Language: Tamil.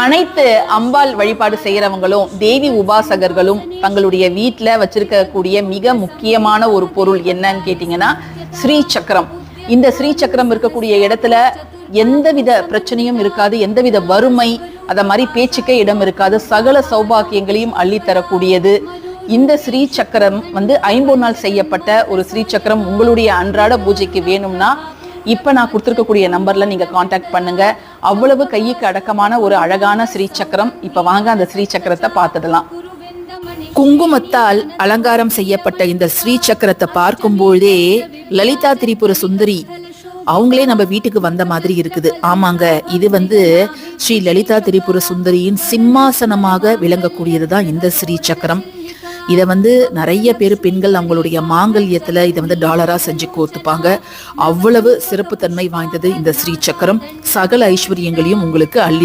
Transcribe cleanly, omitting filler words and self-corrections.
அனைத்து அம்பாள் வழிபாடு செய்யறவங்களும் தேவி உபாசகர்களும் தங்களுடைய வீட்டுல வச்சிருக்கக்கூடிய மிக முக்கியமான ஒரு பொருள் என்னன்னு கேட்டீங்கன்னா ஸ்ரீ சக்கரம். இந்த ஸ்ரீ சக்கரம் இருக்கக்கூடிய இடத்துல எந்தவித பிரச்சனையும் இருக்காது, எந்தவித வறுமை அத மாதிரி பேச்சுக்கே இடம் இருக்காது, சகல சௌபாக்கியங்களையும் அள்ளி தரக்கூடியது. இந்த ஸ்ரீ சக்கரம் ஐம்பொன்னால் செய்யப்பட்ட ஒரு ஸ்ரீ சக்கரம் உங்களுடைய அன்றாட பூஜைக்கு வேணும்னா இப்ப நான் கொடுத்துருக்கக்கூடிய நம்பர்ல நீங்க காண்டாக்ட் பண்ணுங்க. அவ்வளவு கைக்கு அடக்கமான ஒரு அழகான ஸ்ரீ சக்கரம். இப்ப வாங்க அந்த ஸ்ரீ சக்கரத்தை பார்த்துடலாம். குங்குமத்தால் அலங்காரம் செய்யப்பட்ட இந்த ஸ்ரீ சக்கரத்தை பார்க்கும்போதே லலிதா திரிபுர சுந்தரி அவங்களே நம்ம வீட்டுக்கு வந்த மாதிரி இருக்குது. ஆமாங்க, இது ஸ்ரீ லலிதா திரிபுர சுந்தரியின் சிம்மாசனமாக விளங்கக்கூடியதுதான் இந்த ஸ்ரீ சக்கரம். இதை நிறைய பேர் பெண்கள் அவங்களுடைய மாங்கல்யத்துல இதை டாலரா செஞ்சு கோத்துப்பாங்க. அவ்வளவு சிறப்பு தன்மை வாய்ந்தது இந்த ஸ்ரீ சக்கரம். சகல ஐஸ்வர்யங்களையும் உங்களுக்கு அள்ளி